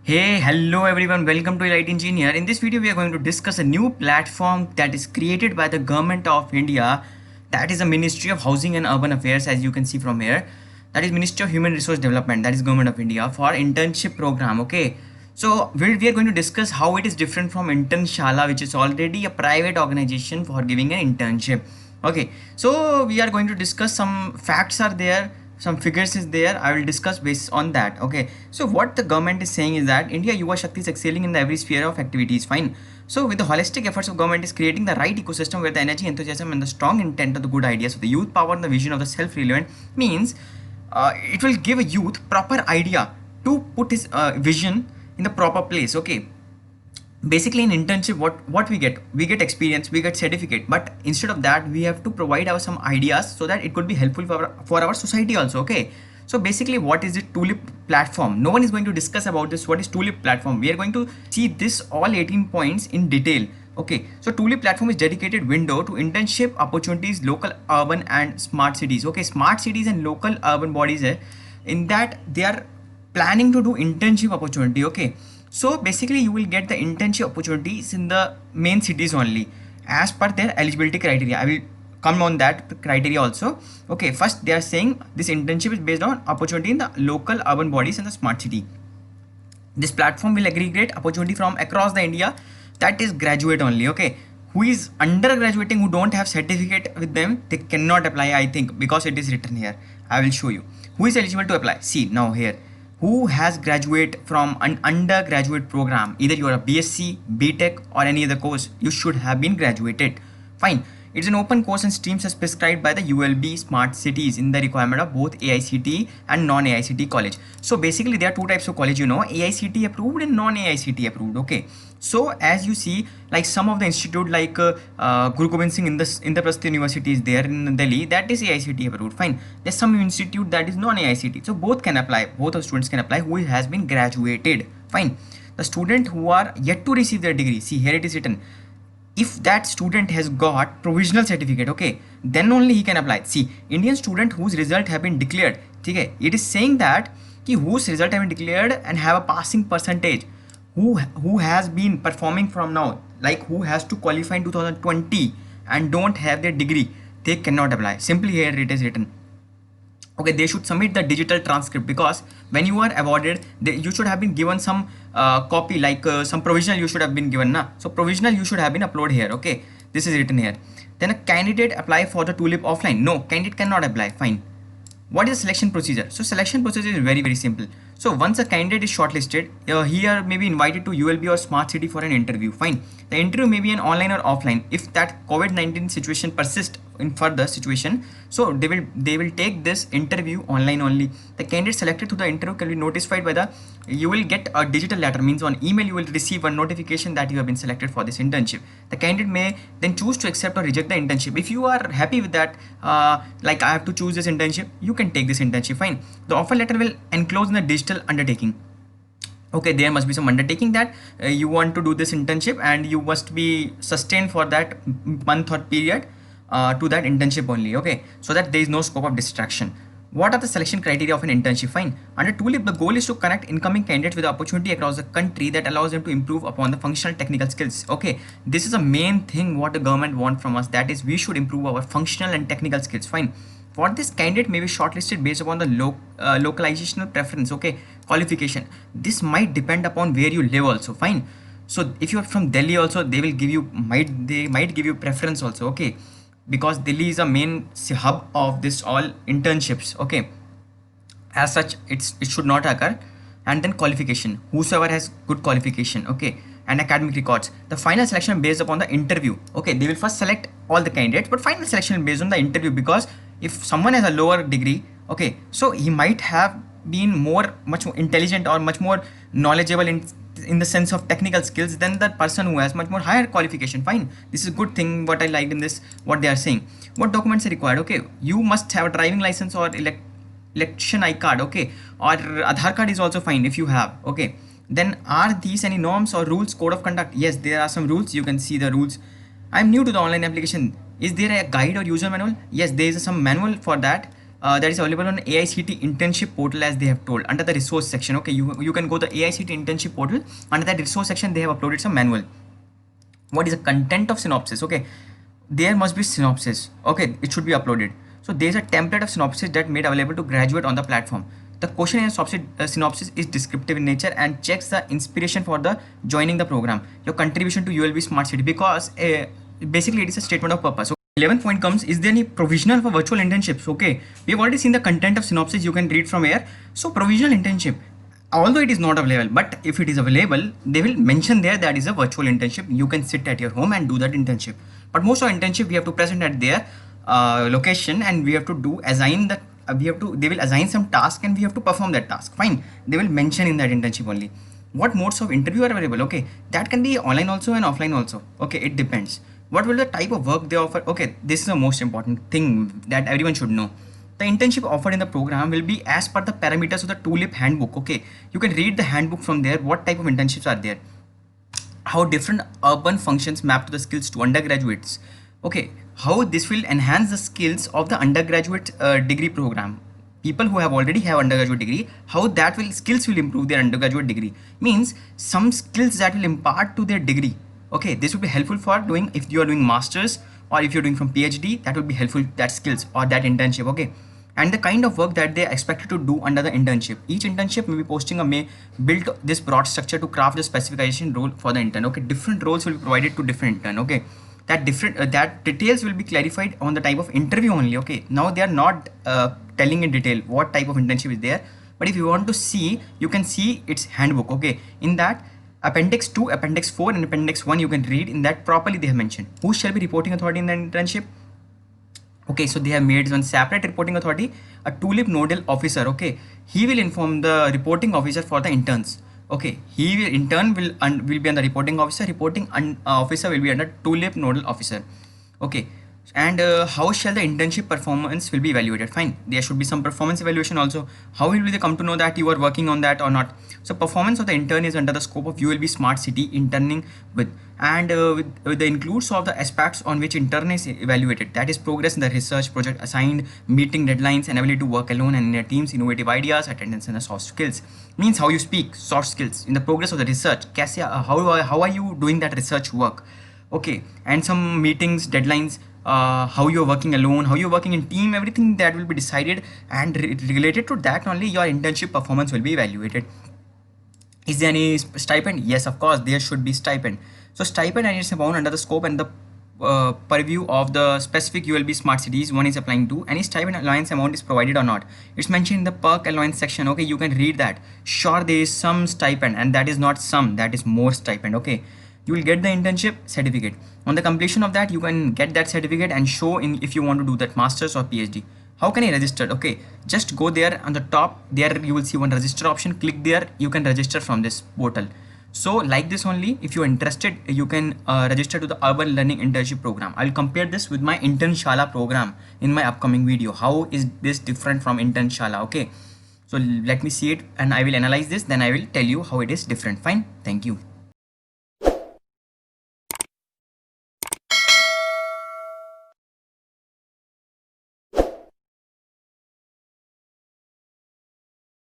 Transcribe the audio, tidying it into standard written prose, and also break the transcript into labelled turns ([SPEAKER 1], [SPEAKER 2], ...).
[SPEAKER 1] Hey, hello everyone, welcome to Elite Engineer. In this video, we are going to discuss a new platform that is created by the Government of India, that is the Ministry of Housing and Urban Affairs, as you can see from here. That is Ministry of Human Resource Development, that is Government of India, for internship program, okay? So we are going to discuss how it is different from Internshala, which is already a private organization for giving an internship. Okay, so we are going to discuss some facts are there, some figures is there. I will discuss based on that. Okay, so what the government is saying is that India Yuva Shakti is excelling in every sphere of activities. Fine. So with the holistic efforts of government is creating the right ecosystem where the energy, enthusiasm, and the strong intent of the good ideas of the youth power and the vision of the self-relevant means it will give a youth proper idea to put his vision in the proper place. Okay, basically in internship what we get experience, we get certificate, but instead of that we have to provide our some ideas so that it could be helpful for our society also. Okay, so basically what is the tulip platform? No one is going to discuss about this. What is tulip platform? We are going to see this all 18 points in detail. Okay, so tulip platform is dedicated window to internship opportunities, local, urban and smart cities. Okay, smart cities and local urban bodies in that they are planning to do internship opportunity. Okay, so basically you will get the internship opportunities in the main cities only as per their eligibility criteria. I will come on that criteria also. Okay, first they are saying this internship is based on opportunity in the local urban bodies and the smart city. This platform will aggregate opportunity from across the India, that is graduate only. Okay, who is undergraduating, who don't have certificate with them, they cannot apply, I think, because it is written here. I will show you who is eligible to apply. See now here, who has graduate from an undergraduate program, either you are a BSc, BTech or any other course, you should have been graduated. Fine. It's an open course and streams as prescribed by the ULB Smart Cities in the requirement of both AICTE and non-AICTE college. So basically there are two types of college, AICTE approved and non-AICTE approved. Okay, so as you see, like some of the institute like Guru Gobind Singh in the Indraprastha University is there in Delhi, that is AICTE approved. Fine. There's some institute that is non-AICTE, so both can apply, both of students can apply who has been graduated. Fine. The student who are yet to receive their degree, see here it is written, if that student has got provisional certificate, okay, then only he can apply. See, Indian student whose result have been declared, okay, it is saying that whose result have been declared and have a passing percentage, who has been performing from now, like who has to qualify in 2020 and don't have their degree, they cannot apply. Simply here it is written. Okay, they should submit the digital transcript, because when you are awarded, you should have been given some copy, like some provisional you should have been given na. So provisional you should have been uploaded here. Okay, this is written here. Then a candidate apply for the tulip offline. No, candidate cannot apply. Fine. What is the selection procedure? So selection procedure is very simple. So once a candidate is shortlisted, he or may be invited to ULB or Smart City for an interview. Fine. The interview may be an online or offline. If that COVID-19 situation persists in further situation, so they will take this interview online only. The candidate selected to the interview can be notified by you will get a digital letter, means on email you will receive a notification that you have been selected for this internship. The candidate may then choose to accept or reject the internship. If you are happy with that, like I have to choose this internship, you can take this internship. Fine. The offer letter will enclose in the digital undertaking. Okay, there must be some undertaking that you want to do this internship and you must be sustained for that month or period to that internship only. Okay, so that there is no scope of distraction. What are the selection criteria of an internship? Fine. Under TULIP, the goal is to connect incoming candidates with the opportunity across the country that allows them to improve upon the functional technical skills. Okay, this is a main thing what the government want from us, that is we should improve our functional and technical skills. Fine. For this, candidate may be shortlisted based upon the localizational preference. Okay, qualification. This might depend upon where you live also. Fine. So if you are from Delhi also, they will give you they might give you preference also. Okay, because Delhi is a main hub of this all internships. Okay, as such it should not occur. And then qualification, whosoever has good qualification. Okay, and academic records. The final selection based upon the interview. Okay, they will first select all the candidates, but final selection based on the interview, because if someone has a lower degree, okay, so he might have been much more intelligent or much more knowledgeable in the sense of technical skills than that person who has much more higher qualification. Fine, this is a good thing what I liked in this, what they are saying. What documents are required? Okay, you must have a driving license or election I card. Okay, or Aadhaar card is also fine if you have. Okay, then are these any norms or rules, code of conduct? Yes, there are some rules. You can see the rules. I'm new to the online application. Is there a guide or user manual? Yes, there is some manual for that. that is available on AICT internship portal, as they have told under the resource section. Okay, you can go the AICT internship portal. Under that resource section, they have uploaded some manual. What is the content of synopsis? Okay, there must be synopsis. Okay, it should be uploaded. So there's a template of synopsis that made available to graduate on the platform. The question in synopsis is descriptive in nature and checks the inspiration for the joining the program, your contribution to ULB Smart City, because basically it is a statement of purpose. So 11th point comes, is there any provisional for virtual internships? Okay, we have already seen the content of synopsis, you can read from here. So provisional internship, although it is not available, but if it is available, they will mention there that is a virtual internship. You can sit at your home and do that internship. But most of internship we have to present at their location, and we have to do assign the they will assign some task and we have to perform that task. Fine, they will mention in that internship only. What modes of interview are available? Okay, that can be online also and offline also. Okay, it depends. What will the type of work they offer? Okay, this is the most important thing that everyone should know. The internship offered in the program will be as per the parameters of the Tulip handbook. Okay, you can read the handbook from there. What type of internships are there? How different urban functions map to the skills to undergraduates. Okay, how this will enhance the skills of the undergraduate degree program. People who have already have undergraduate degree, how that will skills will improve their undergraduate degree. Means some skills that will impart to their degree. Okay, this will be helpful for doing if you are doing masters or if you're doing from PhD, that will be helpful, that skills or that internship. Okay, and the kind of work that they are expected to do under the internship. Each internship may be posting a may build this broad structure to craft the specification role for the intern. Okay, different roles will be provided to different intern. Okay, that different that details will be clarified on the type of interview only. Okay, now they are not telling in detail what type of internship is there, but if you want to see, you can see its handbook. Okay, in that Appendix 2, Appendix 4 and Appendix 1, you can read in that properly they have mentioned who shall be reporting authority in the internship. Okay, so they have made one separate reporting authority, a Tulip nodal officer. Okay, he will inform the reporting officer for the interns. Okay, he will intern will be under reporting officer, officer will be under Tulip nodal officer. Okay, and how shall the internship performance will be evaluated? Fine, there should be some performance evaluation also. How will they come to know that you are working on that or not? So performance of the intern is under the scope of ULB Smart City interning with, and with the includes of the aspects on which intern is evaluated, that is progress in the research project assigned, meeting deadlines, and ability to work alone and in a teams, innovative ideas, attendance, and the soft skills. Means how you speak, soft skills in the progress of the research. How are you doing that research work? Okay, and some meetings, deadlines, how you're working alone, how you're working in team, everything that will be decided, and related to that only your internship performance will be evaluated. Is there any stipend? Yes, of course, there should be stipend. So stipend and its amount under the scope and the purview of the specific ULB Smart Cities one is applying to. Any stipend allowance amount is provided or not? It's mentioned in the perk allowance section. Okay, you can read that. Sure, there is some stipend, and that is not some, that is more stipend. Okay, you will get the internship certificate. On the completion of that, you can get that certificate and show in if you want to do that masters or PhD. How can I register? Okay, just go there on the top there, you will see one register option. Click there, you can register from this portal. So like this only, if you're interested, you can register to the Urban Learning Internship Program. I'll compare this with my Internshala program in my upcoming video. How is this different from Internshala? Okay, so let me see it and I will analyze this, then I will tell you how it is different. Fine, thank you.